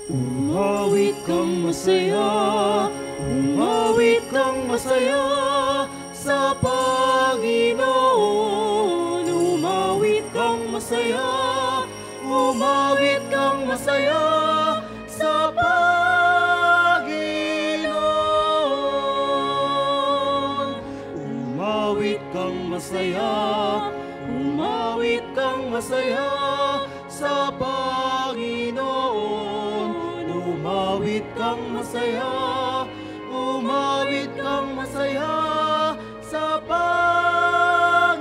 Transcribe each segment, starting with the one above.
Umawit kang masaya, umawit kang masaya sa Panginoon. Umawit kang masaya, umawit kang masaya sa Panginoon. Umawit kang masaya, umawit kang masaya sa Panginoon. Umawit kang masaya, umawit kang masaya sa Panginoon.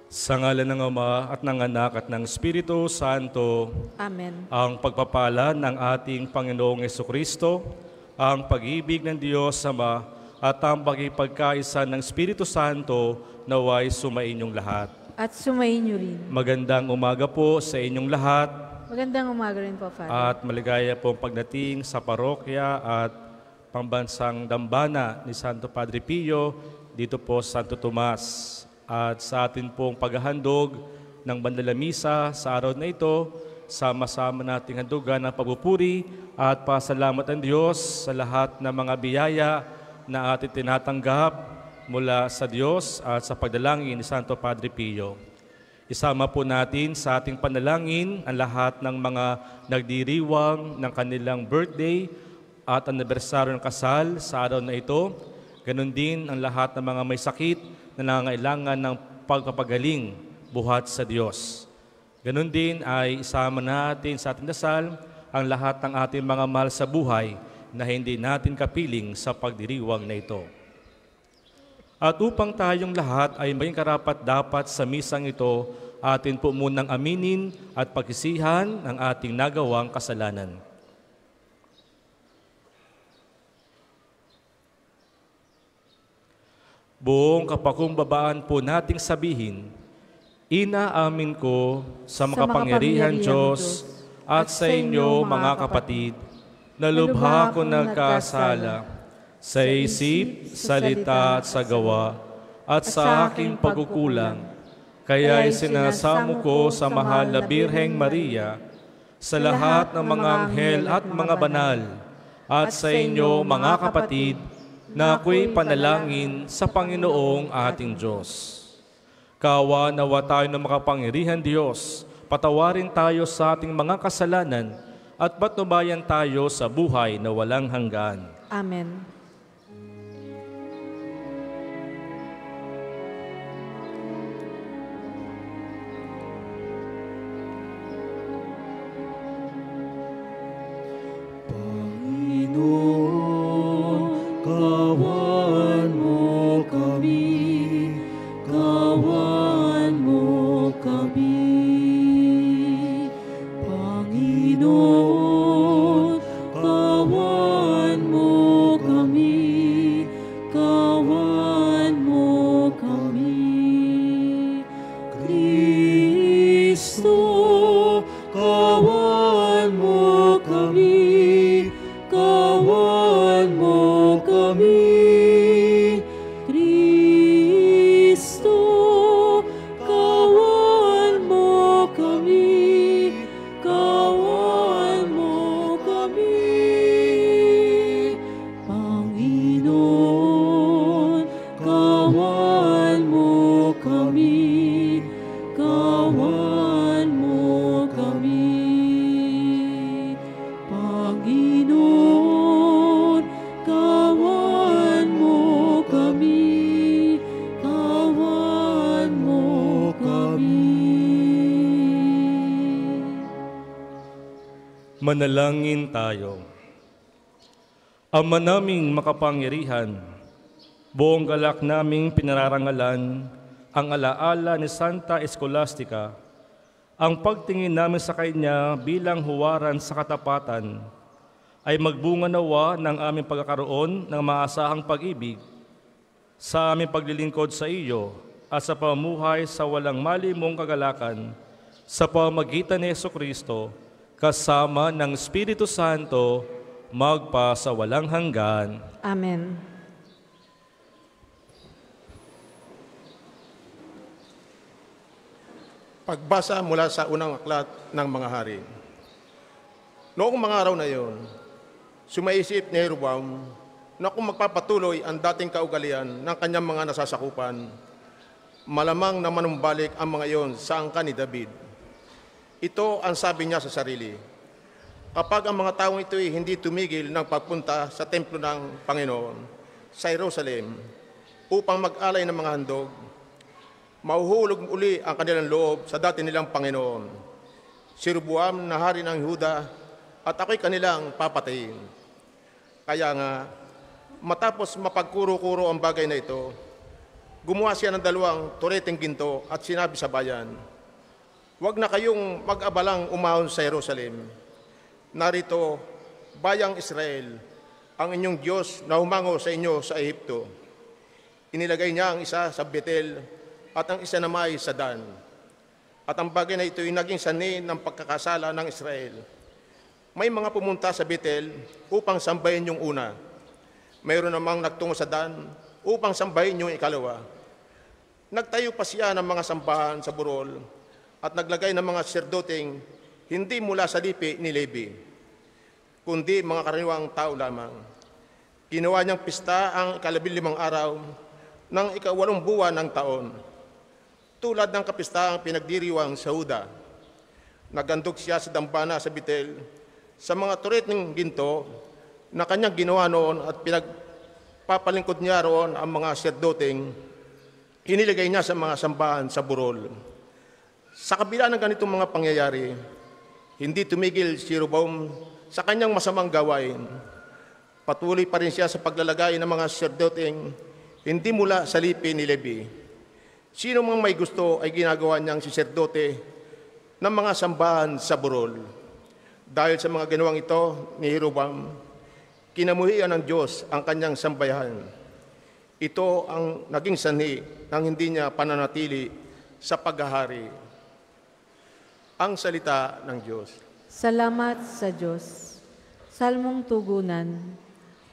Sa ngalan ng Ama at ng Anak at ng Espiritu Santo. Amen. Ang pagpapala ng ating Panginoong Jesucristo, ang pag-ibig ng Diyos Ama at ang pagkipagkaisa ng Espiritu Santo naway sumainyong lahat. At sumainyo rin. Magandang umaga po sa inyong lahat. Magandang umaga rin po, Father. At maligaya pong pagdating sa parokya at pambansang dambana ni Santo Padre Pio dito po sa Santo Tomas. At sa atin pong paghahandog ng Bandala Misa sa araw na ito, sama-sama nating handugan ang pagpupuri at pasalamat ang Diyos sa lahat ng mga biyaya na ating tinatanggap mula sa Diyos at sa pagdalangin ni Santo Padre Pio. Isama po natin sa ating panalangin ang lahat ng mga nagdiriwang ng kanilang birthday at anibersaryo ng kasal sa araw na ito. Ganon din ang lahat ng mga may sakit na nangangailangan ng pagpapagaling buhat sa Diyos. Ganon din ay isama natin sa ating dasal ang lahat ng ating mga mahal sa buhay na hindi natin kapiling sa pagdiriwang na ito. At upang tayong lahat ay maging karapat-dapat sa misang ito, atin po munang aminin at pagsisihan ang ating nagawang kasalanan. Buong kapakumbabaan po nating sabihin, inaamin ko sa makapangyarihan Diyos at sa inyo mga kapatid, na lubha ko nagkasala sa isip, salita at sa gawa, at sa aking pagkukulang. Kaya'y sinasamo ko sa mahal na Birheng Maria, sa lahat ng mga anghel at mga banal, at sa inyo mga kapatid, na ako'y panalangin sa Panginoong ating Diyos. Kawa nawa tayo ng makapangyarihan Diyos, patawarin tayo sa ating mga kasalanan, at patnubayan tayo sa buhay na walang hanggan. Amen. Kawan mo kami, kawan mo kami. Panginoon, kawan mo kami, kawan mo kami. Kristo, kawan mo kami, kawan mo kami. Kristo, kawan mo kami, kawan mo kami. Panginoon, kawan mo kami, kawan mo kami. Panginoon, kawan mo kami, kawan mo kami. Manalangin tayo. Ama naming makapangyarihan, buong galak naming pinararangalan ang alaala ni Santa Escolastica, ang pagtingin namin sa Kanya bilang huwaran sa katapatan, ay magbunga nawa ng aming pagkakaroon ng maasahang pag-ibig sa aming paglilingkod sa iyo at sa pamuhay sa walang malimong kagalakan sa pamagitan ni Jesucristo kasama ng Espiritu Santo magpa sa walang hanggan. Amen. Pagbasa mula sa unang aklat ng mga hari. Noong mga araw na iyon, sumaisip ni Jeroboam na kung magpapatuloy ang dating kaugalian ng kanyang mga nasasakupan, malamang na manumbalik ang mga iyon sa angkan ni David. Ito ang sabi niya sa sarili: kapag ang mga taong ito ay hindi tumigil ng pagpunta sa templo ng Panginoon sa Jerusalem upang mag-alay ng mga handog, mauhulog uli ang kanilang loob sa dati nilang Panginoon, si Jeroboam na hari ng Huda, at ako'y kanilang papatayin. Kaya nga, matapos mapagkuro-kuro ang bagay na ito, gumawa siya ng 2 tureteng ginto at sinabi sa bayan, "Huwag na kayong mag-abalang umahon sa Jerusalem. Narito, bayang Israel, ang inyong Diyos na humango sa inyo sa Ehipto." Inilagay niya ang isa sa Betel at ang isa naman ay sa Dan. At ang bagay na ito ay naging sanhi ng pagkakasala ng Israel. May mga pumunta sa Betel upang sambahin yung una. Mayroon namang nagtungo sa Dan upang sambahin yung ikalawa. Nagtayo pa siya ng mga sambahan sa burol at naglagay ng mga serdoteng hindi mula sa lipi ni Levi, kundi mga karaniwang tao lamang. Ginawa niyang pista ang 15 araw ng 8 buwan ng taon, tulad ng kapistaang pinagdiriwang sa Huda. Nagandog siya sa dambana sa Betel sa mga tureteng ginto na kanyang ginawa noon at pinagpapalingkod niya roon ang mga serdoteng inilagay niya sa mga sambahan sa burol. Sa kabila ng ganitong mga pangyayari, hindi tumigil si Jeroboam sa kanyang masamang gawain. Patuloy pa rin siya sa paglalagay ng mga serdoteng hindi mula sa lipi ni Levi. Sino mang may gusto ay ginagawa niyang saserdote ng mga sambahan sa burol. Dahil sa mga ginawang ito ni Jeroboam, kinamuhian ng Diyos ang kanyang sambayahan. Ito ang naging sanhi ng hindi niya pananatili sa paghahari. Ang salita ng Diyos. Salamat sa Diyos. Salmong tugunan.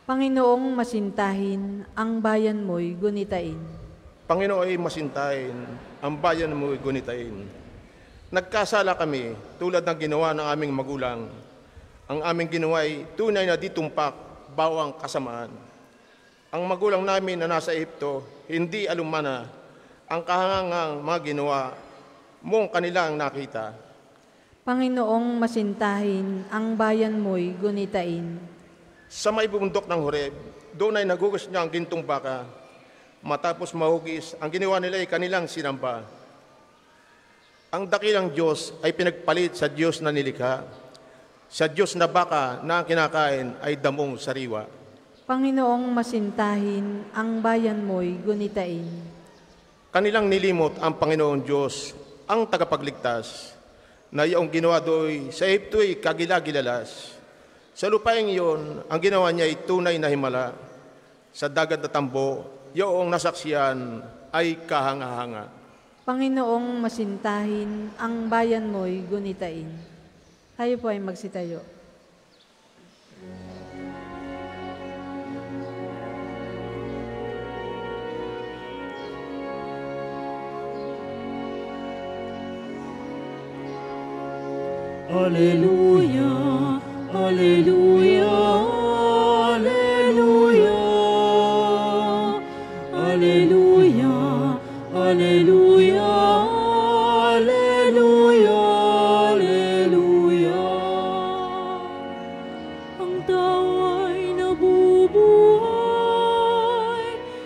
Panginoong masintahin, ang bayan mo'y gunitain. Panginoon ay masintahin, ang bayan mo'y gunitain. Nagkasala kami tulad ng ginawa ng aming magulang. Ang aming ginawa ay tunay na ditumpak, bawang kasamaan. Ang magulang namin na nasa Ehipto, hindi alumana ang kahangangang mga ginawa mong kanilang nakita. Panginoong masintahin, ang bayan mo'y gunitain. Sa may bundok ng Horeb, doon ay nagugas niya ang gintong baka. Matapos mahugis, ang ginawa nila ay kanilang sinamba. Ang dakilang Diyos ay pinagpalit sa Diyos na nilikha. Sa Diyos na baka na ang kinakain ay damong sariwa. Panginoong masintahin, ang bayan mo'y gunitain. Kanilang nilimot ang Panginoon Diyos, ang tagapagligtas, na iyong ginawa do'y sa Ehipto'y kagilagilalas. Sa lupaing iyon, ang ginawa niya ay tunay na himala. Sa dagat na tambo, iyong nasaksiyan ay kahanga-hanga. Panginoong masintahin, ang bayan mo'y gunitain. Tayo po ay magsitayo. Alleluia, Alleluia, Alleluia, Alleluia, Alleluia, Alleluia, Alleluia. Ang tao ay nabubuhay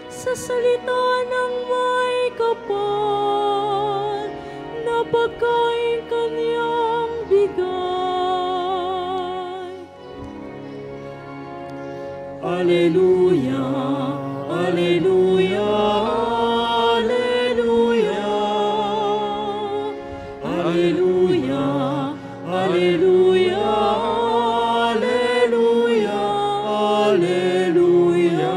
sa salita ng may kapal na pagkain kanyang bigay. Alleluia, Alleluia, Alleluia, Alleluia, Alleluia, Alleluia, Alleluia.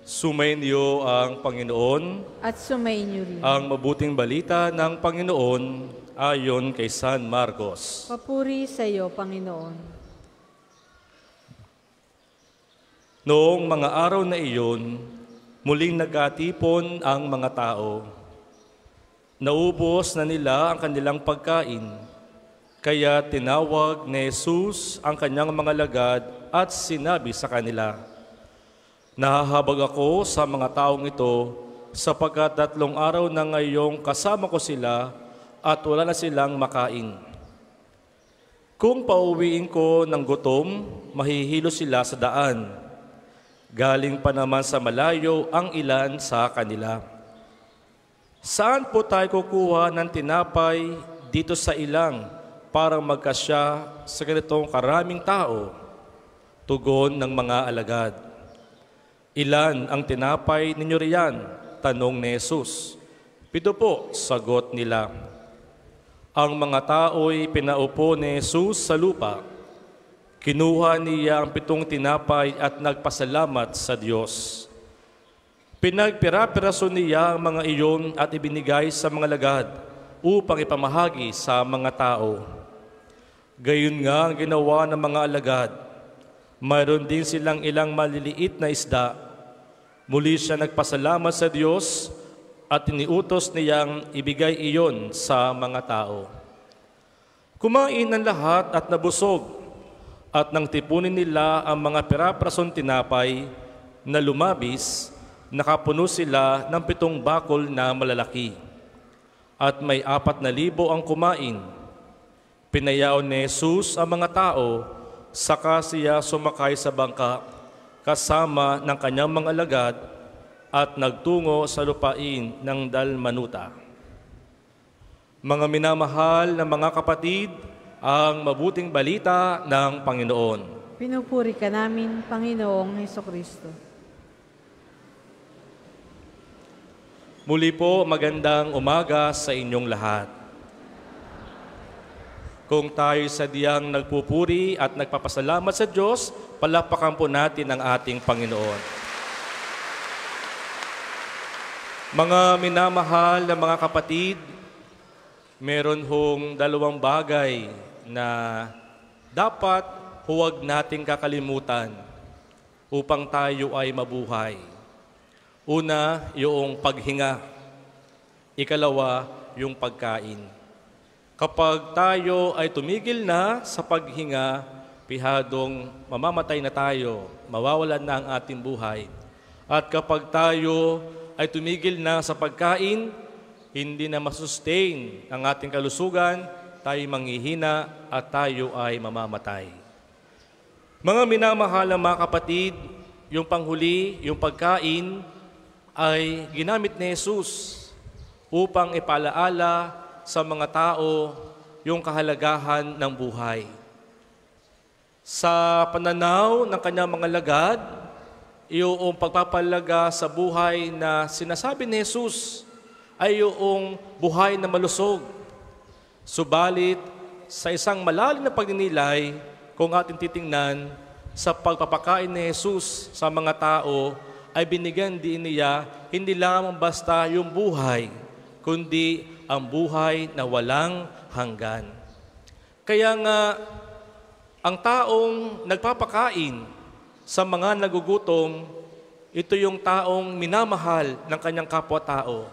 Sumainyo ang Panginoon, At sumainyo rin. ang mabuting balita ng Panginoon ayon kay San Marcos. Papuri sa iyo, Panginoon. Noong mga araw na iyon, Muling nagatipon ang mga tao. Naubos na nila ang kanilang pagkain, kaya tinawag ni Jesus ang kanyang mga alagad at sinabi sa kanila, "Nahahabag ako sa mga taong ito sapagkat 3 araw na ngayong kasama ko sila at wala na silang makain. Kung pauwiin ko ng gutom, mahihilo sila sa daan. Galing pa naman sa malayo ang ilan sa kanila. Saan po tayo kukuha ng tinapay dito sa ilang para magkasya sa ganitong karaming tao?" Tugon ng mga alagad, "Ilan ang tinapay ninyo riyan?" Tanong ni Jesus. "7 po," sagot nila. Ang mga tao'y pinaupo ni Jesus sa lupa. Kinuha niya ang 7 tinapay at nagpasalamat sa Diyos. Pinagpira-piraso niya ang mga iyon at ibinigay sa mga alagad upang ipamahagi sa mga tao. Gayon nga ang ginawa ng mga alagad. Mayroon din silang ilang maliliit na isda. Muli siya nagpasalamat sa Diyos at iniutos niyang ibigay iyon sa mga tao. Kumain ang lahat at nabusog, at nang tipunin nila ang mga pira-pirasong tinapay na lumabis, nakapuno sila ng 7 bakol na malalaki. At may 4,000 ang kumain. Pinayaon ni Jesus ang mga tao, saka siya sumakay sa bangka kasama ng kanyang mga alagad at nagtungo sa lupain ng Dalmanuta. Mga minamahal na mga kapatid, ang mabuting balita ng Panginoon. Pinupuri ka namin, Panginoong Hesukristo. Muli po, magandang umaga sa inyong lahat. Kung tayo sadyang nagpupuri at nagpapasalamat sa Diyos, palakpakan po natin ang ating Panginoon. Mga minamahal na mga kapatid, meron hong 2 bagay na dapat huwag nating kakalimutan upang tayo ay mabuhay. Una, yung paghinga. Ikalawa, yung pagkain. Kapag tayo ay tumigil na sa paghinga, pihadong mamamatay na tayo, mawawalan na ang ating buhay. At kapag tayo ay tumigil na sa pagkain, hindi na masustain ang ating kalusugan, tayo manghihina at tayo ay mamamatay. Mga minamahal na mga kapatid, yung panghuli, yung pagkain, ay ginamit ni Jesus upang ipalaala sa mga tao yung kahalagahan ng buhay. Sa pananaw ng kanyang mga alagad, yung pagpapalaga sa buhay na sinasabi ni Jesus ay yung buhay na malusog. Subalit, sa isang malalim na pagninilay, kung ating titingnan, sa pagpapakain ni Jesus sa mga tao, ay binigyan din niya hindi lamang basta yung buhay, kundi ang buhay na walang hanggan. Kaya nga, ang taong nagpapakain sa mga nagugutom, ito yung taong minamahal ng kanyang kapwa-tao.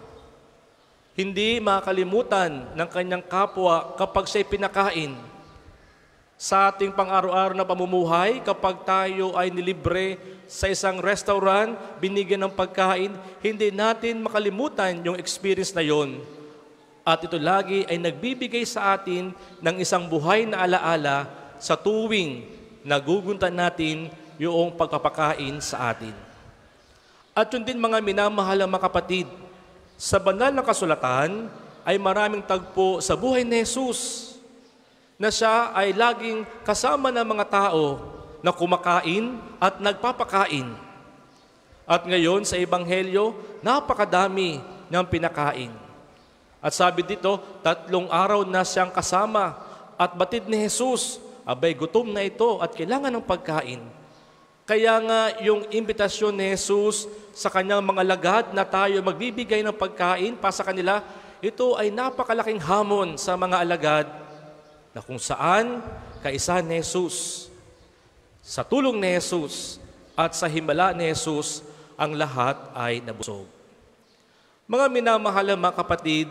Hindi makalimutan ng kanyang kapwa kapag siya'y pinakain. Sa ating pang-araw-araw na pamumuhay, kapag tayo ay nilibre sa isang restaurant, binigyan ng pagkain, hindi natin makalimutan yung experience na yon. At ito lagi ay nagbibigay sa atin ng isang buhay na alaala sa tuwing naguguntan natin yung pagpapakain sa atin. At yun din mga minamahal na mga kapatid, sa banal na kasulatan ay maraming tagpo sa buhay ni Jesus na siya ay laging kasama ng mga tao na kumakain at nagpapakain. At ngayon sa Ebanghelyo, napakadami niyang pinakain. At sabi dito, 3 araw na siyang kasama at batid ni Jesus, abay gutom na ito at kailangan ng pagkain. Kaya nga yung imbitasyon ni Jesus sa kanyang mga alagad na tayo magbibigay ng pagkain para sa kanila, ito ay napakalaking hamon sa mga alagad na kung saan kaisa ni Jesus, sa tulong ni Jesus at sa himala ni Jesus, ang lahat ay nabusog. Mga minamahal na mga kapatid,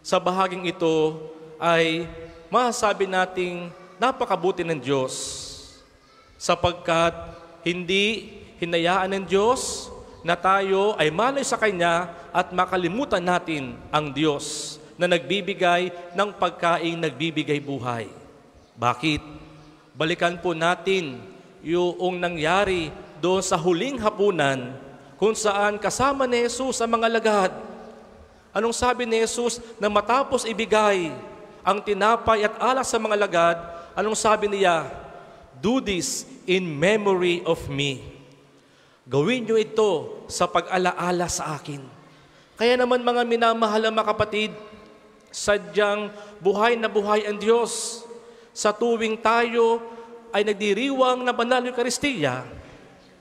sa bahaging ito ay masasabi nating napakabuti ng Diyos sapagkat hindi hinayaan ng Diyos na tayo ay malay sa Kanya at makalimutan natin ang Diyos na nagbibigay ng pagkain, nagbibigay buhay. Bakit? Balikan po natin yung nangyari doon sa huling hapunan kung saan kasama ni Jesus ang mga alagad. Anong sabi ni Jesus na matapos ibigay ang tinapay at alak sa mga alagad, anong sabi niya? Do this in memory of me. Gawin niyo ito sa pag-alaala sa akin. Kaya naman mga minamahal na mga kapatid, sadyang buhay na buhay ang Diyos. Sa tuwing tayo ay nagdiriwang na banal na Eucharistia,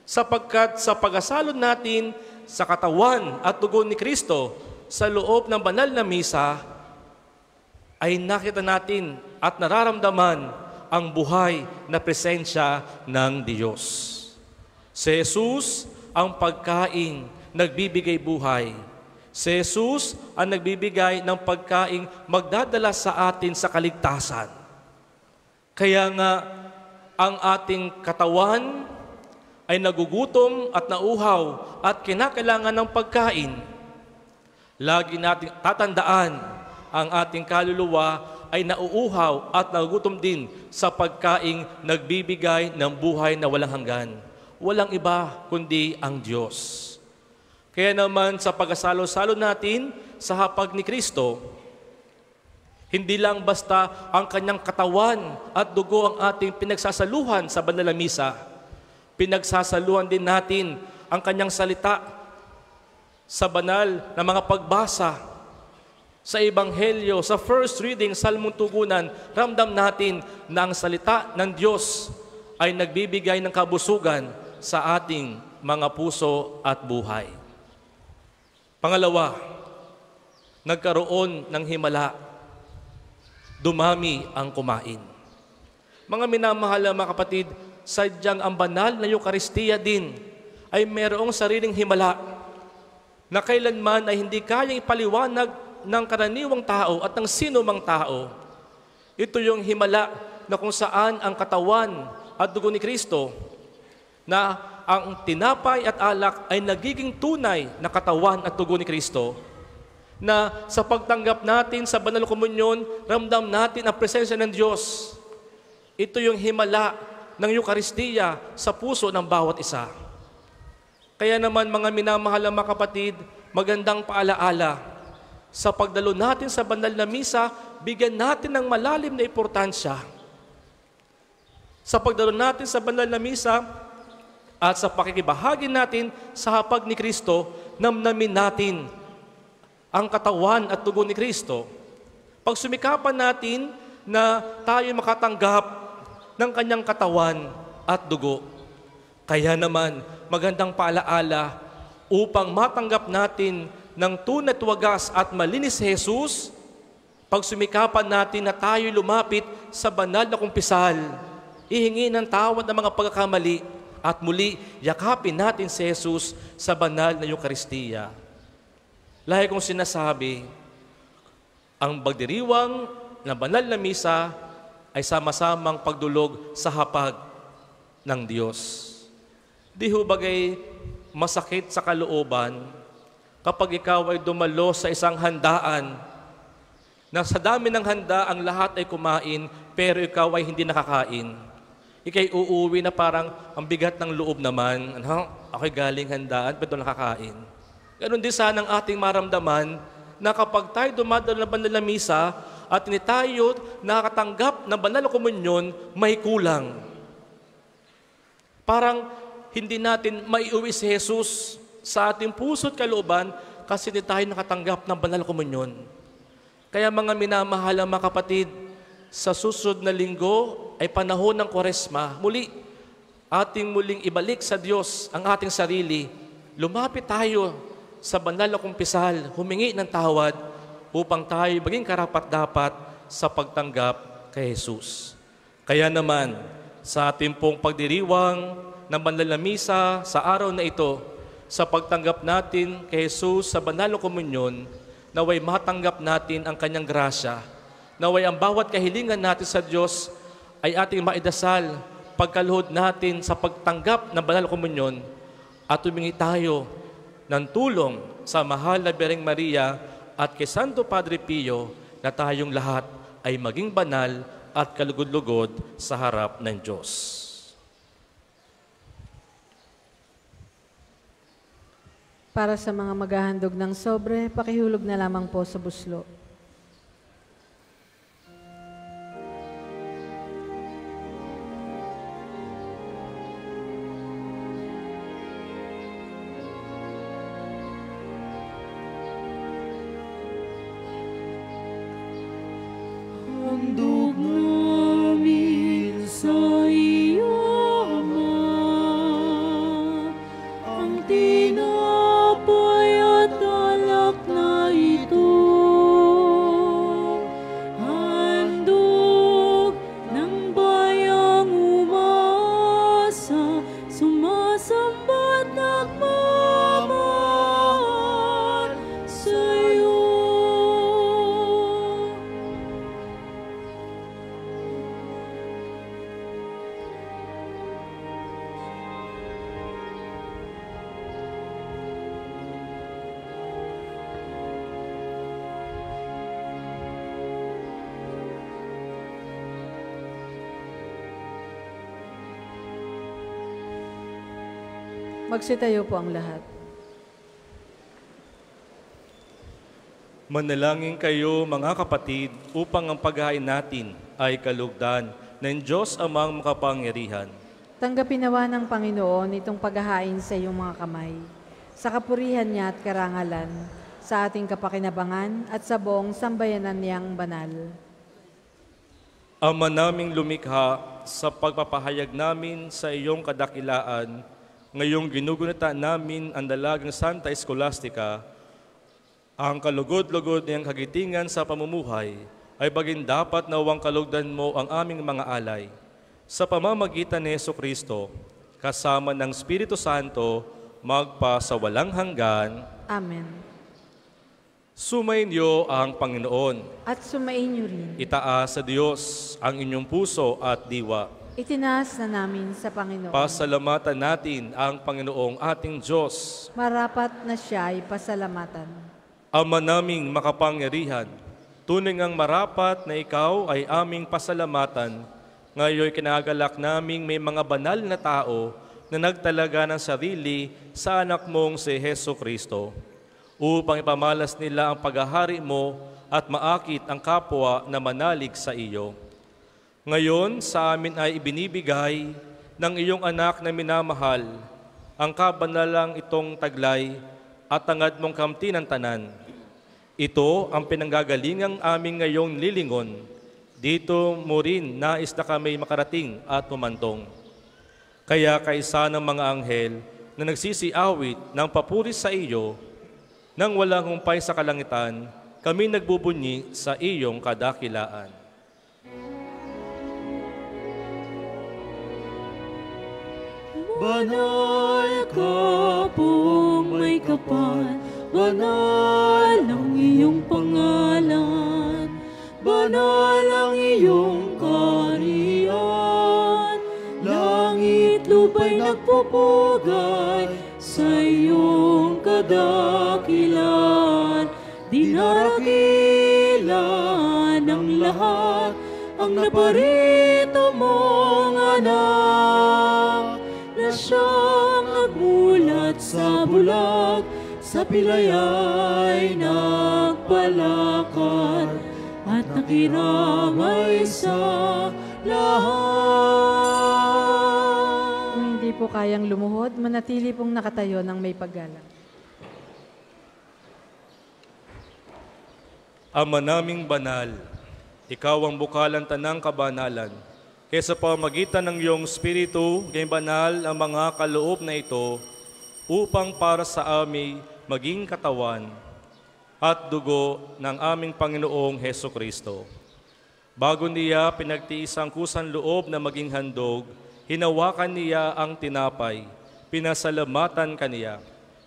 sapagkat sa pag-asalod natin sa katawan at dugo ni Kristo sa loob ng banal na misa, ay nakita natin at nararamdaman ang buhay na presensya ng Diyos. Si Jesus ang pagkaing nagbibigay buhay. Si Jesus ang nagbibigay ng pagkaing magdadala sa atin sa kaligtasan. Kaya nga, ang ating katawan ay nagugutom at nauhaw at kinakailangan ng pagkain. Lagi nating tatandaan ang ating kaluluwa ay nauuhaw at nagugutom din sa pagkaing nagbibigay ng buhay na walang hanggan. Walang iba kundi ang Diyos. Kaya naman sa pag-asalo-salo natin sa hapag ni Kristo, hindi lang basta ang kanyang katawan at dugo ang ating pinagsasaluhan sa banal na misa. Pinagsasaluhan din natin ang kanyang salita sa banal na mga pagbasa. Sa Ebanghelyo, sa first reading, Salmong Tugunan, ramdam natin na ang salita ng Diyos ay nagbibigay ng kabusugan sa ating mga puso at buhay. Pangalawa, nagkaroon ng himala. Dumami ang kumain. Mga minamahal na mga kapatid, sadyang ang banal na Eucharistia din ay mayroong sariling himala na kailanman ay hindi kayang ipaliwanag ng karaniwang tao at ng sino mang tao. Ito yung himala na kung saan ang katawan at dugo ni Kristo na ang tinapay at alak ay nagiging tunay na katawan at dugo ni Kristo, na sa pagtanggap natin sa banal na komunyon, ramdam natin ang presensya ng Diyos. Ito yung himala ng Eucharistia sa puso ng bawat isa. Kaya naman mga minamahal na mga kapatid, magandang paalaala, sa pagdalo natin sa banal na misa, bigyan natin ng malalim na importansya. Sa pagdalo natin sa banal na misa at sa pakikibahagi natin sa hapag ni Kristo, namnamin natin ang katawan at dugo ni Kristo. Pag sumikapan natin na tayo makatanggap ng kanyang katawan at dugo. Kaya naman, magandang paalaala upang matanggap natin ng tunay at wagas at malinis si Jesus, pag sumikapan natin na tayo lumapit sa banal na kumpisal, ihingi ng tawad ng mga pagkakamali at muli yakapin natin si Jesus sa banal na Eucharistia. Lahi kong sinasabi, ang pagdiriwang ng banal na misa ay sama-samang pagdulog sa hapag ng Diyos. Di ho bagay masakit sa kalooban kapag ikaw ay dumalo sa isang handaan na sa dami ng handa ang lahat ay kumain pero ikaw ay hindi nakakain. Ika'y uuwi na parang ang bigat ng loob naman. Ako'y galing handaan pero nakakain. Ganon din sana ang ating maramdaman na kapag tayo dumadalo ng banal na misa at hindi tayo nakatanggap ng banal na komunyon, may kulang. Parang hindi natin maiuwi si Jesus sa ating puso at kalooban kasi hindi tayo nakatanggap ng banal na komunyon. Kaya mga minamahal mga kapatid, sa susunod na linggo ay panahon ng Kwaresma. Muli, ating muling ibalik sa Diyos ang ating sarili. Lumapit tayo sa banal na kumpisal, humingi ng tawad upang tayo maging karapat-dapat sa pagtanggap kay Jesus. Kaya naman, sa ating pong pagdiriwang ng banal na misa sa araw na ito, sa pagtanggap natin kay Jesus sa banal na komunyon, naway matanggap natin ang kanyang grasya. Naway ang bawat kahilingan natin sa Diyos ay ating maidasal pagkaluhod natin sa pagtanggap ng banal na komunyon at humingi tayo ng tulong sa mahal na Birheng Maria at kay Santo Padre Pio na tayong lahat ay maging banal at kalugod-lugod sa harap ng Diyos. Para sa mga maghahandog ng sobre, pakihulog na lamang po sa buslo. Handog namin sa iyo, Ama, ang tinapay at alak na ito. Handog ng bayang umasa, sumasamba't nagmamahal sa iyo. Magsitayo po ang lahat. Manalangin kayo mga kapatid upang ang paghahain natin ay kalugdan ng Diyos amang makapangyarihan. Tanggapin nawa ng Panginoon itong paghahain sa iyong mga kamay, sa kapurihan niya at karangalan, sa ating kapakinabangan at sa buong sambayanan niyang banal. Ama naming lumikha, sa pagpapahayag namin sa iyong kadakilaan, ngayong ginugunita namin ang dalagang Santa Scholastica, ang kalugod-lugod niyang kagitingan sa pamumuhay ay baging dapat nawang kalugdan mo ang aming mga alay. Sa pamamagitan ni Jesucristo, kasama ng Espiritu Santo, magpa sa walang hanggan. Amen. Sumainyo ang Panginoon. At sumainyo rin. Itaas sa Diyos ang inyong puso at diwa. Itinaas na namin sa Panginoon. Pasalamatan natin ang Panginoong ating Diyos. Marapat na siya ay pasalamatan. Ama naming makapangyarihan, tunay ngang marapat na ikaw ay aming pasalamatan. Ngayon kinagalak naming may mga banal na tao na nagtalaga ng sarili sa anak mong si Jesucristo upang ipamalas nila ang paghahari mo at maakit ang kapwa na manalig sa iyo. Ngayon, sa amin ay ibinibigay ng iyong anak na minamahal, ang kabanalang itong taglay at tangad mong kamti ng tanan. Ito ang pinanggagalingang aming ngayong lilingon. Dito mo rin nais na kami makarating at tumantong. Kaya kaisa ng mga anghel na nagsisiawit ng papuri sa iyo, nang walang humpay sa kalangitan, kami nagbubunyi sa iyong kadakilaan. Banal ka pong may kapal, banal ang iyong pangalan, banal ang iyong kaharian, langit lupa'y nagpupugay sa iyong kadakilan, dinarakilan ng lahat ang naparito mong anak. Na siyang nagmulat sa bulag, sa pilay ay nagpalakad, at nakiramay sa lahat. Kung hindi po kayang lumuhod, manatili pong nakatayo ng may paggalang. Ama naming banal, ikaw ang bukalan tanang kabanalan. Kaya sa pamagitan ng iyong Espiritu, gayong banal ang mga kaloob na ito upang para sa amin maging katawan at dugo ng aming Panginoong Hesukristo. Bago niya pinagtiis ang kusang loob na maging handog, hinawakan niya ang tinapay, pinasalamatan kaniya.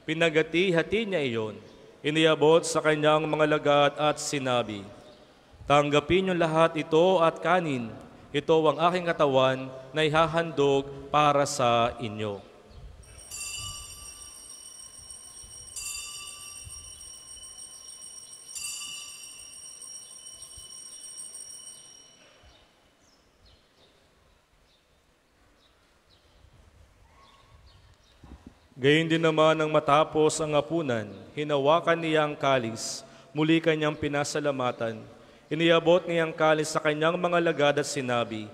Pinagati-hati niya iyon. Iniabot sa kanyang mga lagad at sinabi, "Tanggapin niyo lahat ito at kanin. Ito ang aking katawan na ihahandog para sa inyo." Gayon din naman nang matapos ang hapunan, hinawakan niya ang kalis, muli kanyang pinasalamatan. Iniabot niya ang kalis sa kanyang mga lagad at sinabi,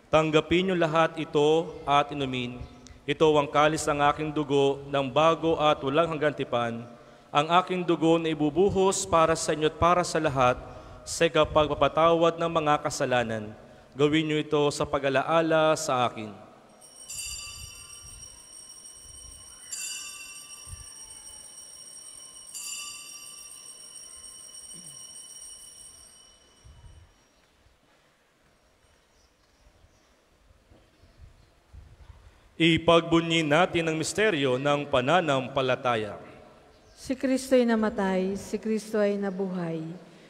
"Tanggapin niyo lahat ito at inumin. Ito ang kalis ng aking dugo ng bago at walang hanggang tipan, ang aking dugo na ibubuhos para sa inyo at para sa lahat sa kapagpapatawad ng mga kasalanan. Gawin niyo ito sa pag-alaala sa akin." Ipagbunyi natin ang misteryo ng pananampalataya. Si Kristo'y namatay, si Kristo ay nabuhay,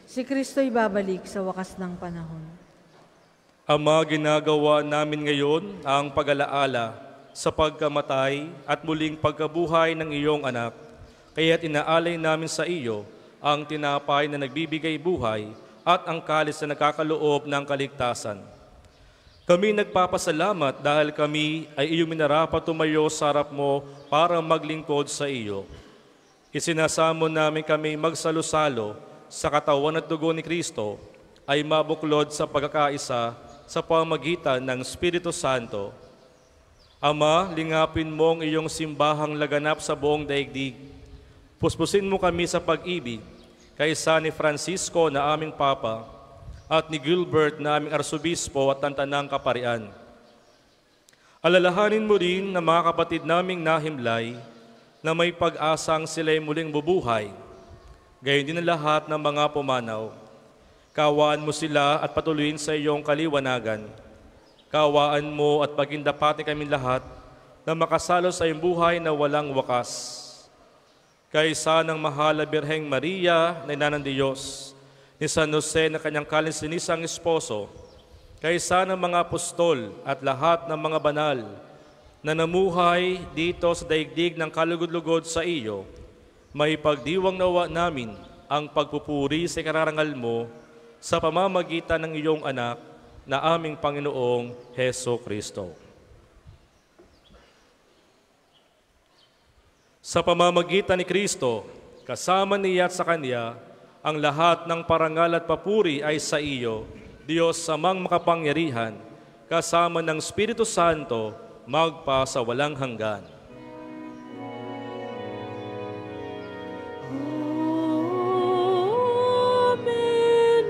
si Kristo'y babalik sa wakas ng panahon. Ama, ginagawa namin ngayon ang pag-alaala sa pagkamatay at muling pagkabuhay ng iyong anak. Kaya't inaalay namin sa iyo ang tinapay na nagbibigay buhay at ang kalis na nagkakaloob ng kaligtasan. Kami nagpapasalamat dahil kami ay iyong minarapat tumayo sa harap mo para maglingkod sa iyo. Isinasamo namin kami magsalo-salo sa katawan at dugo ni Kristo ay mabuklod sa pagkakaisa sa pamamagitan ng Espiritu Santo. Ama, lingapin mo ang iyong simbahang laganap sa buong daigdig. Puspusin mo kami sa pag-ibig kaysa ni Francisco na aming Papa at ni Gilbert na aming Arsobispo at ng Tanang Kaparian. Alalahanin mo rin na mga kapatid naming nahimlay na may pag-asang sila'y muling bubuhay. Gayon din ang lahat ng mga pumanaw. Kawaan mo sila at patuloyin sa iyong kaliwanagan. Kawaan mo at pagindapatin kami lahat na makasalo sa iyong buhay na walang wakas. Kaysa ng mahal na Birheng Maria na Ina ng Diyos, ni San Jose na kanyang kalisinisang esposo, kaysa ng mga apostol at lahat ng mga banal na namuhay dito sa daigdig ng kalugod-lugod sa iyo, may pagdiwang nawa namin ang pagpupuri sa kararangal mo sa pamamagitan ng iyong anak na aming Panginoong Heso Kristo. Sa pamamagitan ni Kristo, kasama niya at sa Kanya, ang lahat ng parangal at papuri ay sa iyo, Diyos Amang makapangyarihan, kasama ng Espiritu Santo, magpa sa walang hanggan. Amen, amen,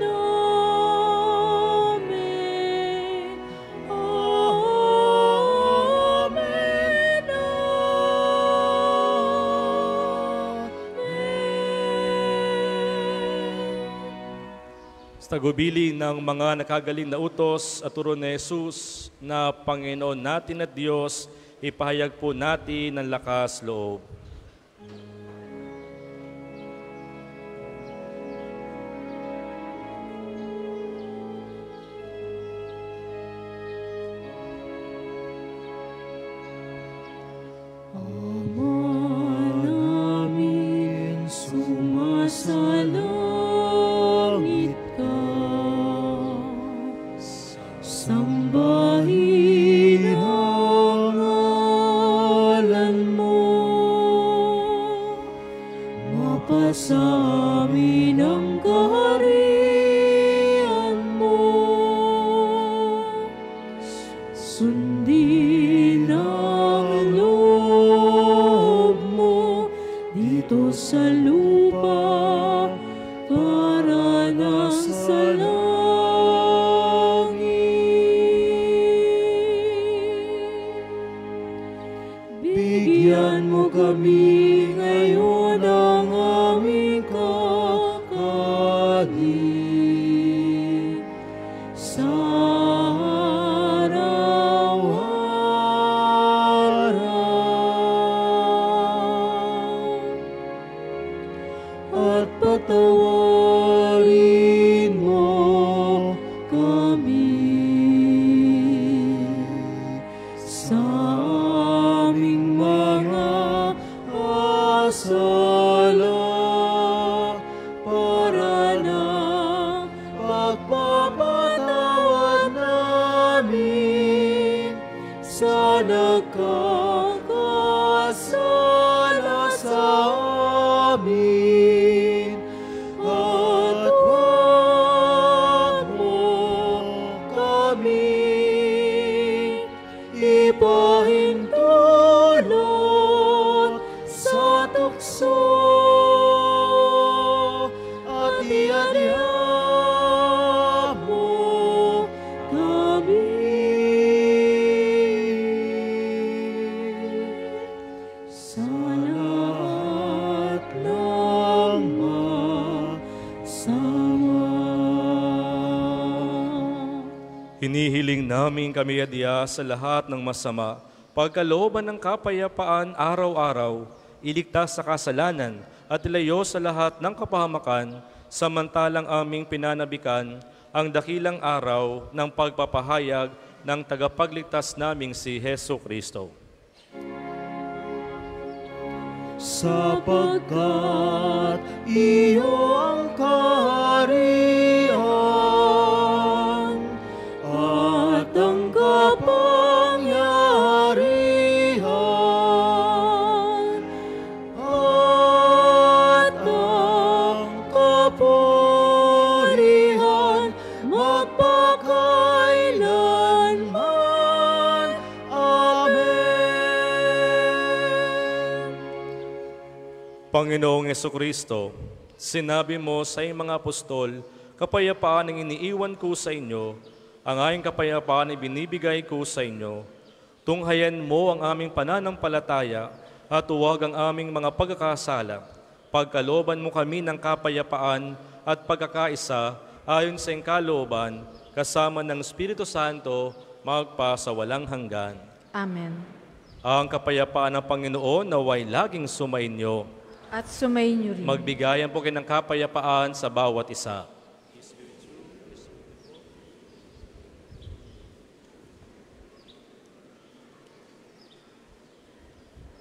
amen, Sa tagubilin ng mga nakagaling na utos at turo ni Jesus na Panginoon natin at Diyos, ipahayag po natin ng lakas loob. Ama namin, sumasalangit ka. Sambahin ang ngalan mo. Mapasa amin ang kaharian mo. Sundin ang loob mo dito sa lupa para nang sa langit. Bigyan mo kami ngayon ng aming kakanin sa araw-araw. patawarin mo kami sa aming mga sala para ng pagpapatawad namin sa nagkakasala sa amin. At huwag mo kami ipahintulot sa tukso at iadya mo kami sa lahat ng masama. Hinihiling namin kami adya sa lahat ng masama, pagkalooban ng kapayapaan araw-araw, iligtas sa kasalanan at ilayo sa lahat ng kapahamakan, samantalang aming pinanabikan ang dakilang araw ng pagpapahayag ng tagapagligtas naming si Hesu Kristo. Sapagkat iyo ang kaharian at ang kapangyarihan at ang kapurihan magpakailanman. Amen. Panginoong Jesucristo, sinabi mo sa iyong mga apostol, kapayapaan ang iniiwan ko sa inyo, ang aking kapayapaan ay binibigay ko sa inyo. Tunghayan mo ang aming pananampalataya at huwag ang aming mga pagkakasala. Pagkalooban mo kami ng kapayapaan at pagkakaisa ayon sa iyong kalooban, kasama ng Espiritu Santo, magpa sa walang hanggan. Amen. Ang kapayapaan ng Panginoon naway laging sumainyo. At sumainyo rin. Magbigayan po kayo ng kapayapaan sa bawat isa.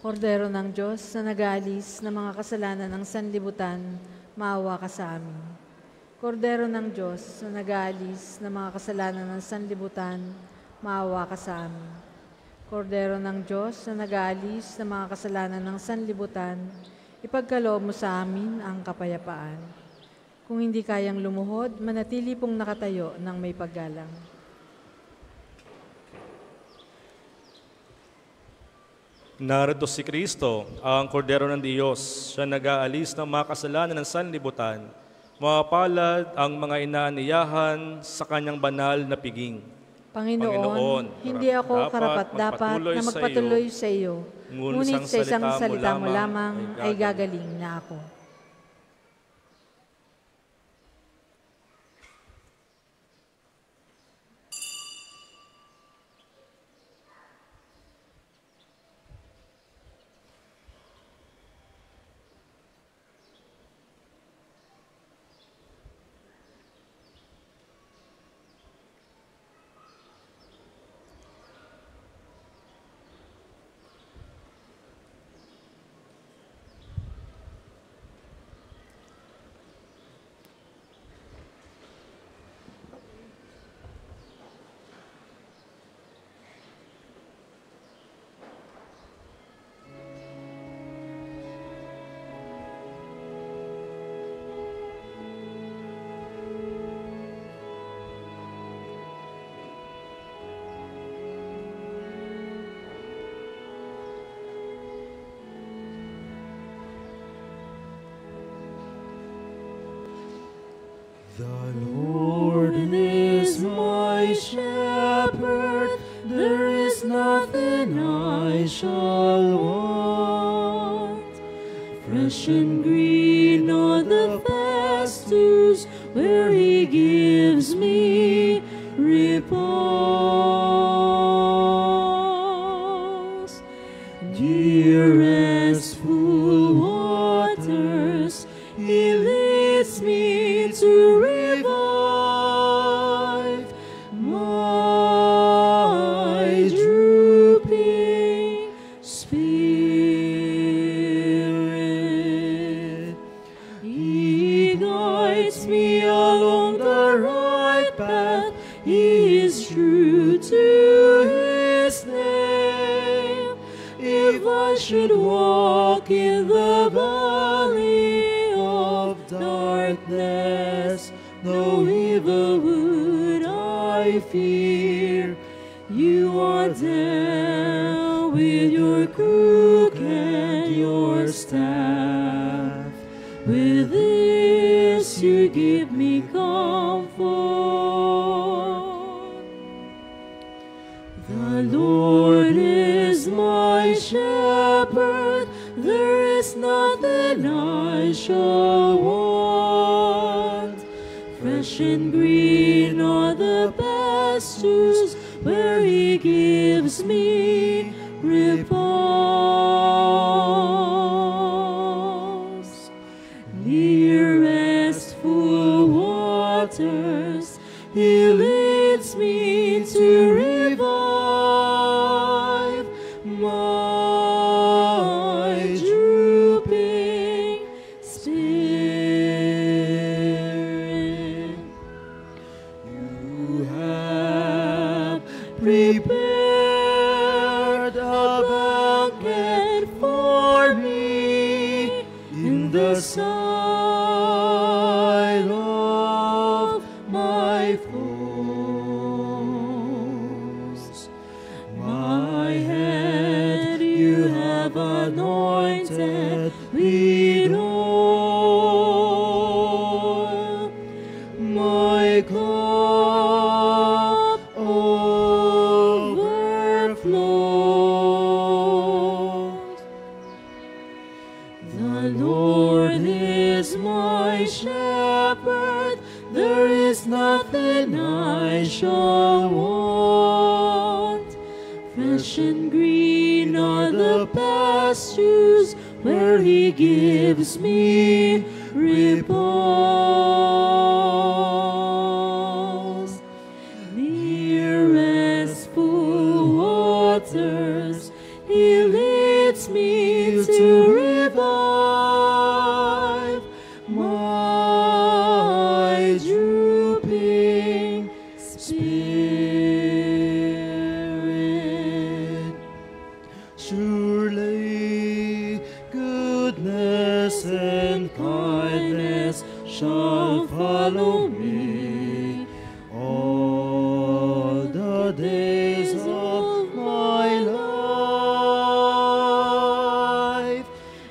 Kordero ng Diyos na nag-aalis ng mga kasalanan ng sanlibutan, maawa ka sa amin. Kordero ng Diyos na nag-aalis ng mga kasalanan ng sanlibutan, maawa ka sa amin. Kordero ng Diyos na nag-aalis ng mga kasalanan ng sanlibutan, ipagkaloob mo sa amin ang kapayapaan. Kung hindi kayang lumuhod, manatili pong nakatayo ng may paggalang. Narito si Kristo, ang Kordero ng Diyos, siya nag-aalis ng mga kasalanan ng sanlibutan. Mapalad ang mga inaaniyahan sa kanyang banal na piging. Panginoon, hindi ako karapat-dapat na magpatuloy sa iyo, ngunit sa isang salita mo lamang ay gagaling na ako. The Lord is my shepherd, there is nothing I shall want. Fresh and green are the pastures where He gives me repose. Dear restful waters, He leads walk in the valley of darkness, no evil would I fear. You are there with your crook and your staff. With this you give me comfort. The Lord is my shepherd, there is nothing I shall want. Fresh and green are the pastures where He gives me repose. Near restful waters He leads me to revive my drooping spirit. You have prepared a banquet for me in the sight of my foes. My head you have anointed with oil, my cup overflows. The Lord is my shepherd, there is nothing I shall want. Fresh and green are the pastures where He gives me repose. Near restful waters He leads me to revive my drooping spirit. Surely goodness and kindness shall follow me all the days of my life.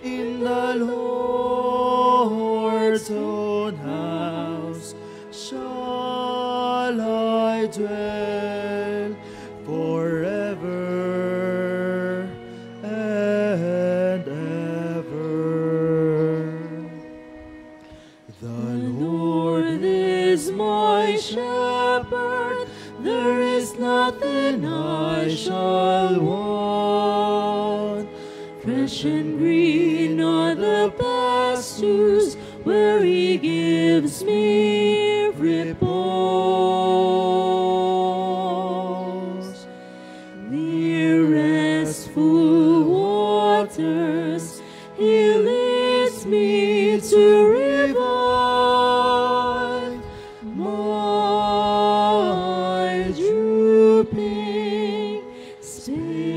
In the Lord's own house shall I dwell forever and ever. The Lord is my shepherd, there is nothing I shall want. Fresh and green are the pastures where He gives me repose. Near restful waters He leads me to revive my drooping spirit.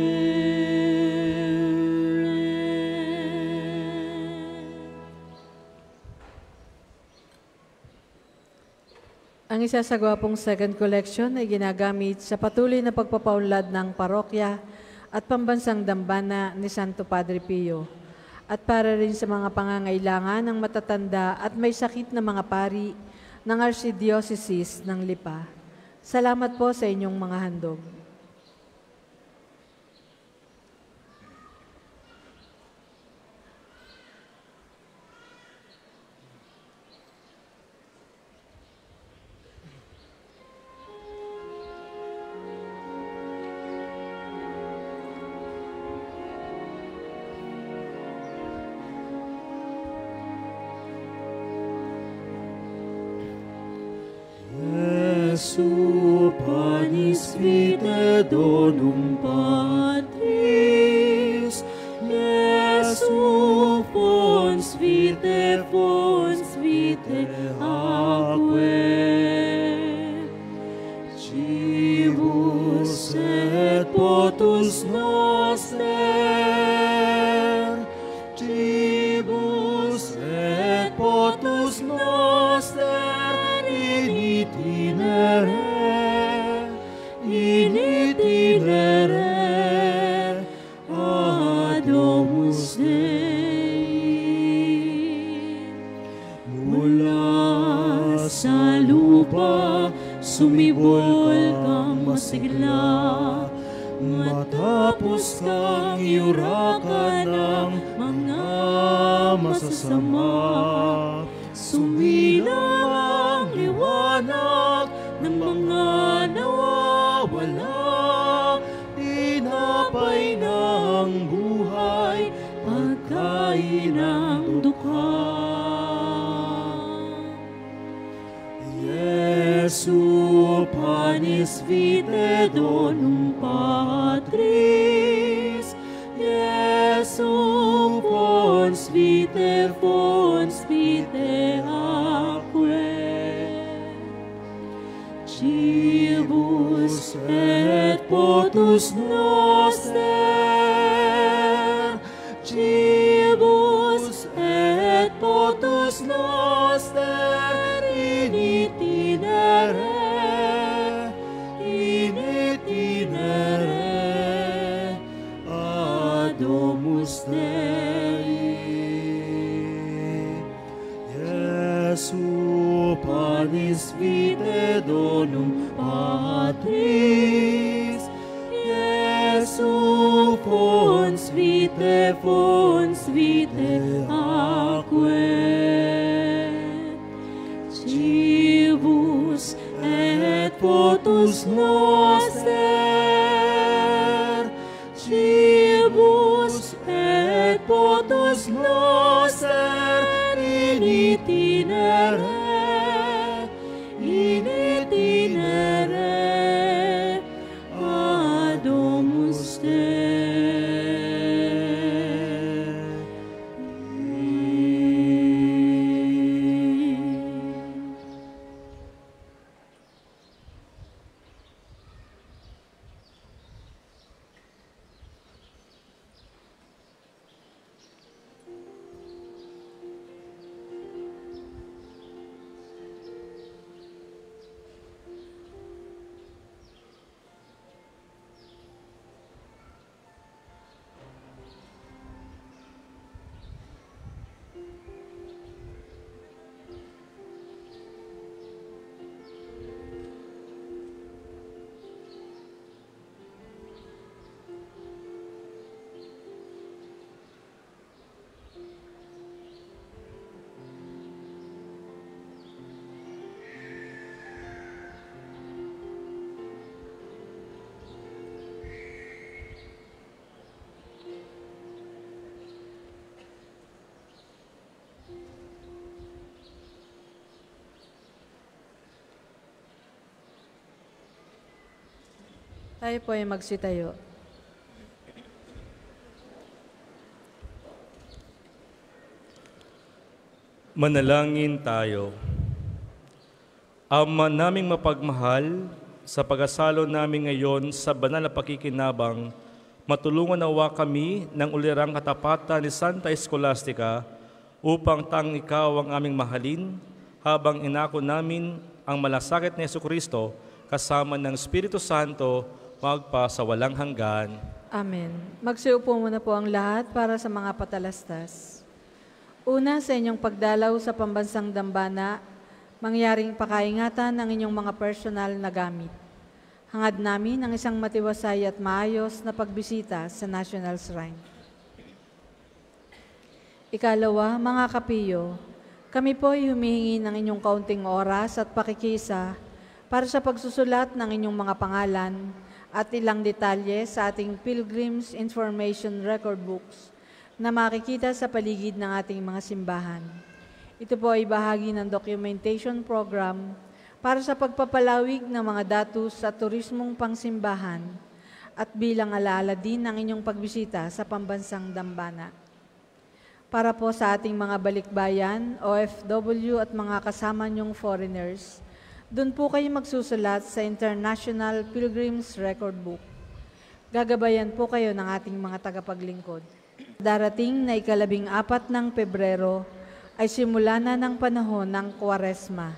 Ang isasagawa pong second collection ay ginagamit sa patuloy na pagpapaunlad ng parokya at pambansang dambana ni Santo Padre Pio at para rin sa mga pangangailangan ng matatanda at may sakit na mga pari ng Archdiocese ng Lipa. Salamat po sa inyong mga handog. Jesu panis vitae donum Patris, Jesu fons vitae aquae, Cibus et potus noster, Cibus et potus noster in itinere Adomus Dei. Mula sa lupa sumibol kang masigla, matapos kang iurakan ng mga masasama. Sumilang ang liwanag ng mga nawawala, tinapay ng buhay, pagkain ng dukha. Jesu panis vitae donum Patris, Jesu fons vitae aquae. Cibus et potus noster, Cibus et potus noster in itinere Adomus Dei. Jesu panis vitae donum Patris, Jesu fons vitae aquae. Cibus et potus noster, Cibus et potus noster in itinere Adomus Tayo po ay magsitayo. Manalangin tayo. Ama naming mapagmahal, sa pag-asalo namin ngayon sa banal na pakikinabang, matulungan nawa kami ng ulirang katapatan ni Santa Scholastica upang tang ikaw ang aming mahalin habang inako namin ang malasakit ni Jesucristo kasama ng Espiritu Santo magpa sa walang hanggan. Amen. Magsiupo muna po ang lahat para sa mga patalastas. Una, sa inyong pagdalaw sa pambansang dambana, mangyaring pakaingatan ng inyong mga personal na gamit. Hangad namin ang isang matiwasay at maayos na pagbisita sa National Shrine. Ikalawa, mga kapiyo, kami po ay humihingi ng inyong kaunting oras at pakikisa para sa pagsusulat ng inyong mga pangalan at ilang detalye sa ating Pilgrim's Information Record Books na makikita sa paligid ng ating mga simbahan. Ito po ay bahagi ng documentation program para sa pagpapalawig ng mga datos sa turismong pangsimbahan at bilang alaala din ng inyong pagbisita sa pambansang dambana. Para po sa ating mga balikbayan, OFW at mga kasama niyong foreigners, doon po kayo magsusulat sa International Pilgrim's Record Book. Gagabayan po kayo ng ating mga tagapaglingkod. Darating na 14 ng Pebrero ay simula na ng panahon ng Kwaresma.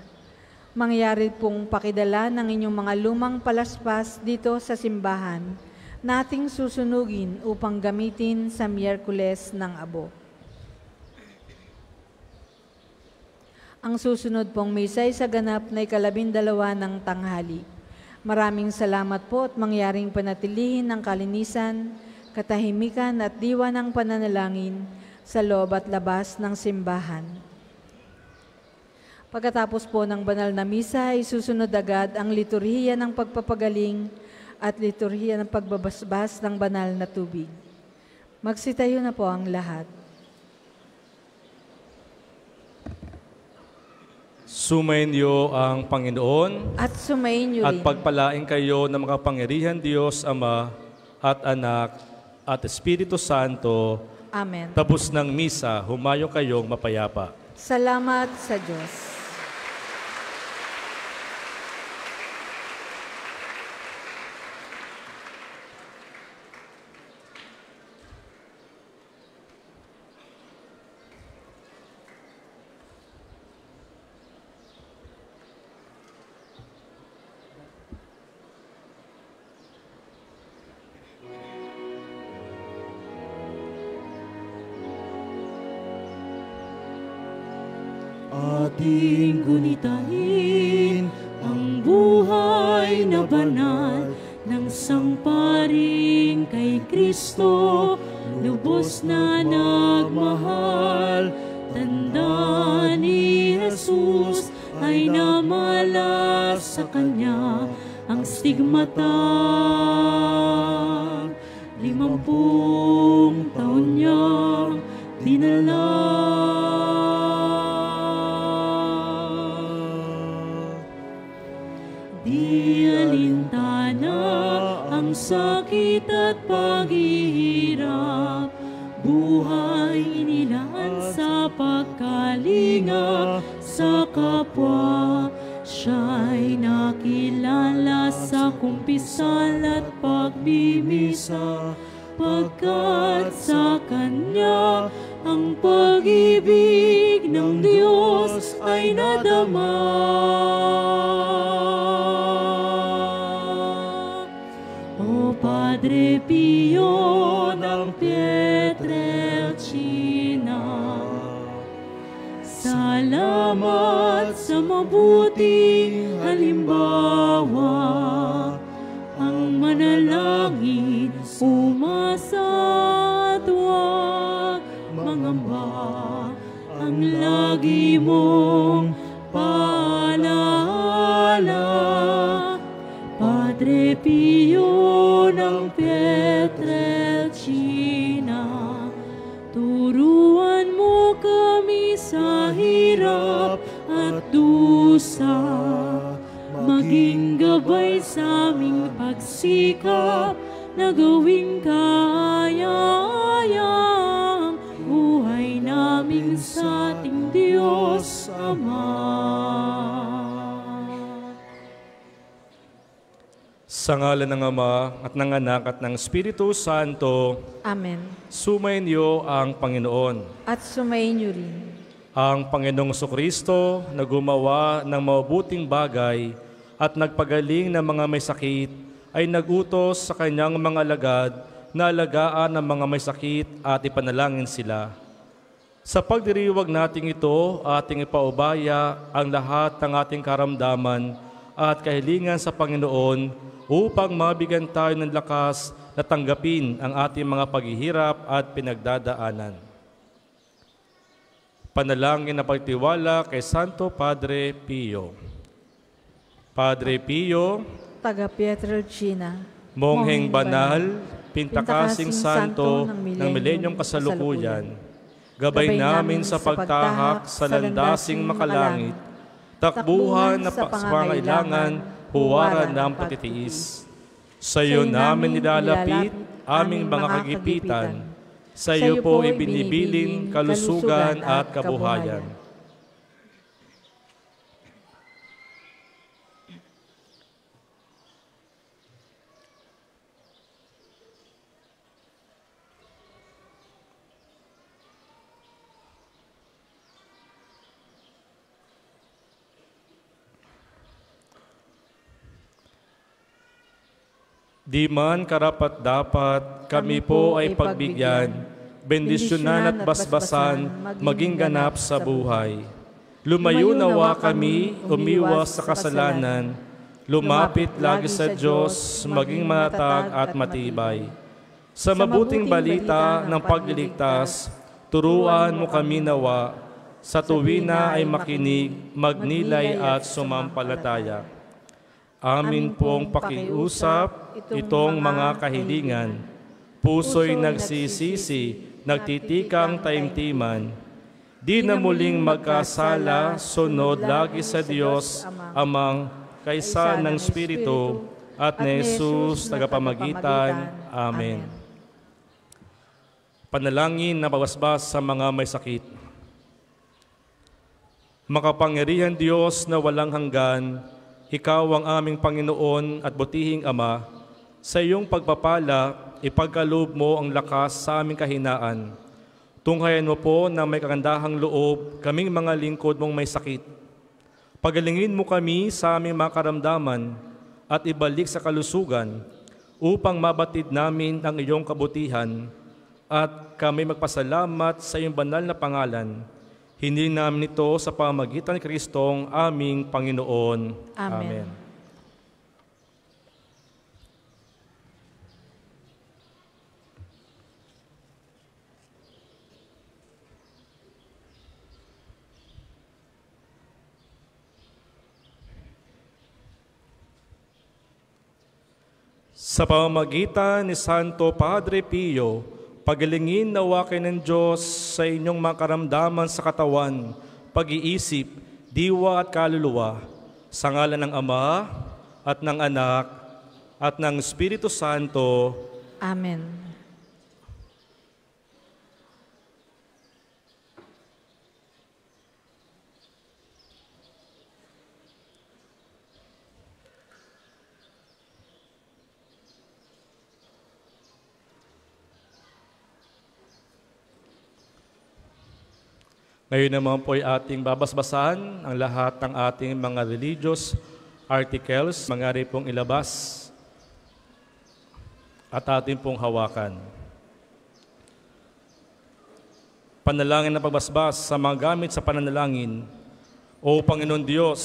Mangyari pong pakidala ng inyong mga lumang palaspas dito sa simbahan nating susunugin upang gamitin sa Miyerkules ng Abo. Ang susunod pong misa ay sa ganap na 12 ng tanghali. Maraming salamat po at mangyaring panatilihin ng kalinisan, katahimikan at diwa ng pananalangin sa loob at labas ng simbahan. Pagkatapos po ng banal na misa ay susunod agad ang liturhiya ng pagpapagaling at liturhiya ng pagbabasbas ng banal na tubig. Magsitayo na po ang lahat. Sumayin niyo ang Panginoon At sumayin niyo at rin. pagpalain kayo ng makapangyarihan Diyos Ama at Anak at Espiritu Santo. Amen. Tapos ng misa, humayo kayong mapayapa. Salamat sa Diyos. Ating gunitain ang buhay na banal ng sangparing kay Kristo, lubos na nagmahal. Tanda ni Jesus ay namalas sa Kanya ang stigmata. 50 taon niyang dinala. Di alintana ang sakit at paghihirap, buhay inilaan sa pagkalinga sa kapwa. Siya'y nakilala sa kumpisal at pagbibisa, pagkat sa Kanya ang pag-ibig ng Diyos ay nadama. O Padre Pio ng Pietrelcina, salamat sa mabuting halimbawa. Ang manalangin, umasa at huwag mangamba. Ang lagi mong paalala, Padre Pio ng Pietrelcina, turuan mo kami sa hirap at dusa, maging gabay sa aming pagsikap na gawing kaaya-ayang buhay namin sa ating Diyos Ama. Sa ngalan ng Ama at ng Anak at ng Espiritu Santo, Amen. sumayin niyo ang Panginoon. At sumayin niyo rin. Ang Panginoong Kristo na gumawa ng mabuting bagay at nagpagaling ng mga may sakit ay nagutos sa kanyang mga alagad na alagaan ng mga may sakit at ipanalangin sila. Sa pagdiriwag nating ito, ating ipaubaya ang lahat ng ating karamdaman at kahilingan sa Panginoon upang mabigyan tayo ng lakas na tanggapin ang ating mga paghihirap at pinagdadaanan. Panalangin na pagtiwala kay Santo Padre Pio. Padre Pio, Taga Pietrelcina, Mongheng Banal, Pintakasing Santo ng Milenyong Kasalukuyan, gabay namin sa pagtahak sa landasing makalangit, takbuhan na pangailangan, huwaran ng pagtitiis. Sa iyo namin nilalapit aming mga kagipitan, sa iyo po ibinibiling kalusugan at kabuhayan. Di man karapat-dapat, kami po ay pagbigyan, bendisyonan at basbasan, maging ganap sa buhay. Lumayo nawa kami, umiwas sa kasalanan, lumapit lagi sa Diyos, maging matatag at matibay. Sa mabuting balita ng pagliligtas, turuan mo kami nawa, sa tuwina ay makinig, magnilay at sumampalataya. Amin pong pakiusap itong mga kahilingan, puso'y nagsisisi, nagtitikang taimtiman, di na muling magkasala, sunod lagi sa Diyos, Amang, kaysa ng Espiritu, at ni Jesus, tagapamagitan. Amen. Panalangin na pabasbas sa mga may sakit. Makapangyarihan Diyos na walang hanggan, Ikaw ang aming Panginoon at butihing Ama, sa iyong pagpapala, ipagkaloob mo ang lakas sa aming kahinaan. Tunghayan mo po na may kagandahang loob kaming mga lingkod mong may sakit. Pagalingin mo kami sa aming mga karamdaman at ibalik sa kalusugan upang mabatid namin ang iyong kabutihan at kami magpasalamat sa iyong banal na pangalan. Hindi namin ito sa pamamagitan ni Kristong aming Panginoon. Amen. Sa pamamagitan ni Santo Padre Pio, pagalingin nawa kayo ng Diyos sa inyong mga karamdaman sa katawan, pag-iisip, diwa at kaluluwa, sa ngalan ng Ama at ng Anak at ng Espiritu Santo. Amen. Ngayon naman po ay ating babasbasan ang lahat ng ating mga religious articles, mangari pong ilabas at ating pong hawakan. Panalangin na pagbasbas sa mga gamit sa pananalangin. O Panginoon Diyos,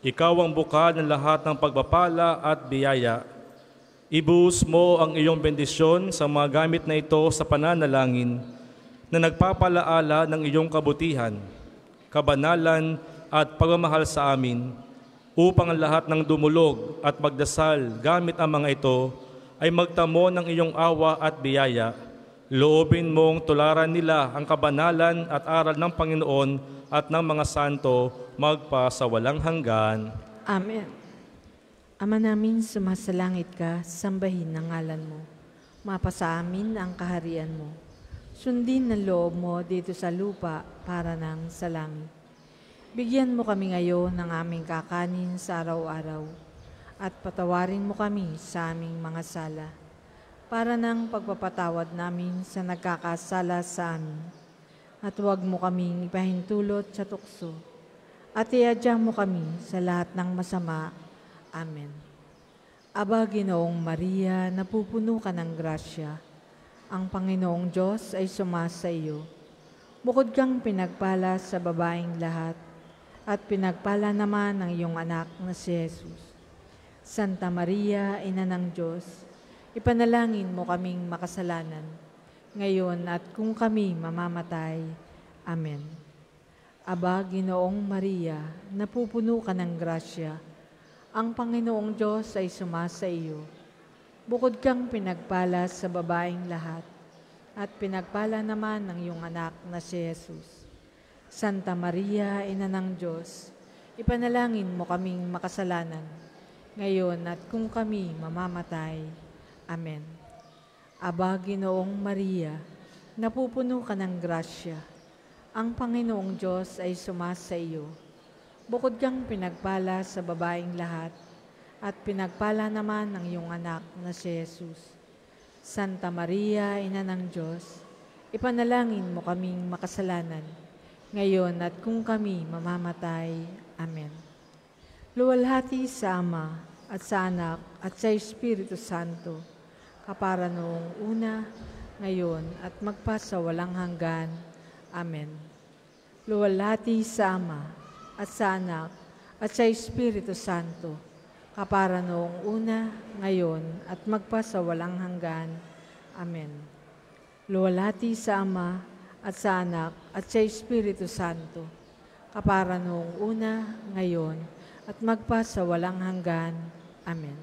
Ikaw ang bukal ng lahat ng pagpapala at biyaya. Ibuhos mo ang iyong bendisyon sa mga gamit na ito sa pananalangin, na nagpapalaala ng iyong kabutihan, kabanalan at pagmamahal sa amin, upang ang lahat ng dumulog at magdasal gamit ang mga ito ay magtamo ng iyong awa at biyaya. Loobin mong tularan nila ang kabanalan at aral ng Panginoon at ng mga santo magpa sa walang hanggan. Amen. Ama namin, sumasalangit ka, sambahin ang ngalan mo. Mapasa amin ang kaharian mo. Sundin ng loob mo dito sa lupa para nang sa langit. Bigyan mo kami ngayon ng aming kakanin sa araw-araw at patawarin mo kami sa aming mga sala para nang pagpapatawad namin sa nagkakasala sa amin. At huwag mo kaming ipahintulot sa tukso at iadya mo kami sa lahat ng masama. Amen. Aba, Ginoong Maria, napupuno ka ng grasya. Ang Panginoong Diyos ay sumasa iyo. Bukod kang pinagpala sa babaeng lahat, at pinagpala naman ang iyong anak na si Jesus. Santa Maria, Ina ng Diyos, ipanalangin mo kaming makasalanan, ngayon at kung kami mamamatay. Amen. Aba, Ginoong Maria, napupuno ka ng grasya. Ang Panginoong Diyos ay sumasa iyo. Bukod kang pinagpala sa babaeng lahat, at pinagpala naman ng iyong anak na si Jesus. Santa Maria, Ina ng Diyos, ipanalangin mo kaming makasalanan, ngayon at kung kami mamamatay. Amen. Aba, Ginoong Maria, napupuno ka ng grasya. Ang Panginoong Diyos ay sumasa iyo. Bukod kang pinagpala sa babaeng lahat, at pinagpala naman ng iyong anak na si Jesus. Santa Maria, Ina ng Diyos, ipanalangin mo kaming makasalanan, ngayon at kung kami mamamatay. Amen. Luwalhati sa Ama, at sa Anak, at sa Espiritu Santo, kapara noong una, ngayon, at magpa sa walang hanggan. Amen. Luwalhati sa Ama, at sa Anak, at sa Espiritu Santo, kapara noong una, ngayon, at magpa sa walang hanggan. Amen. Luwalhati sa Ama, at sa Anak, at sa Espiritu Santo, kapara noong una, ngayon, at magpa sa walang hanggan. Amen.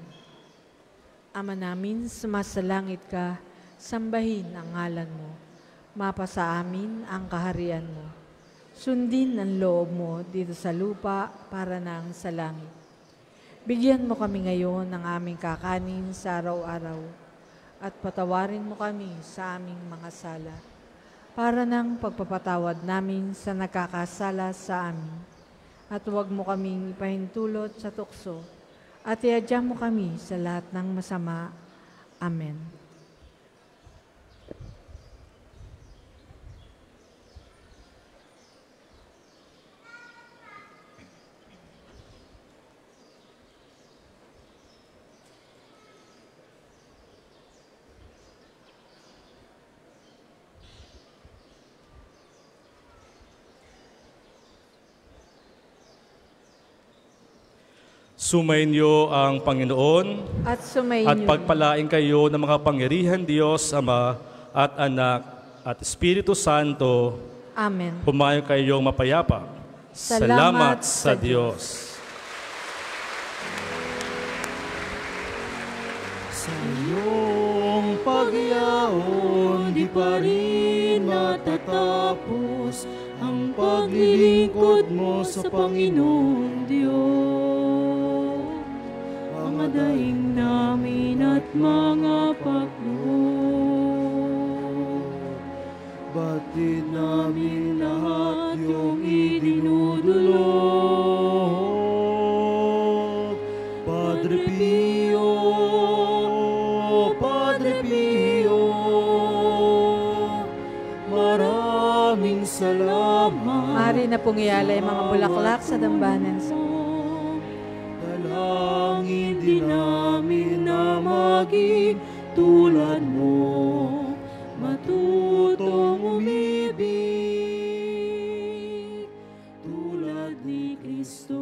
Ama namin, sumasalangit ka, sambahin ang ngalan mo. Mapasa amin ang kaharian mo. Sundin ang loob mo dito sa lupa para nang sa langit. Bigyan mo kami ngayon ng aming kakanin sa araw-araw at patawarin mo kami sa aming mga sala para nang pagpapatawad namin sa nakakasala sa amin. At huwag mo kaming ipahintulot sa tukso at iadya mo kami sa lahat ng masama. Amen. Sumainyo ang Panginoon At sumainyo. at pagpalain kayo ng mga pangyarihan Diyos, Ama at Anak at Espiritu Santo. Amen. Pumayo kayong mapayapa. Salamat sa sa Diyos. Sa iyong pagyaon, di pa rin natatapos ang paglilingkod mo sa Panginoong Diyos. Mga daing namin at mga pagluhod, batid namin lahat yung idinudulog. Padre Pio, Padre Pio, maraming salamat. Maaari na pong ialay mga bulaklak sa dambanan. Dalangin din namin na maging tulad mo, matutong umibig tulad ni Kristo.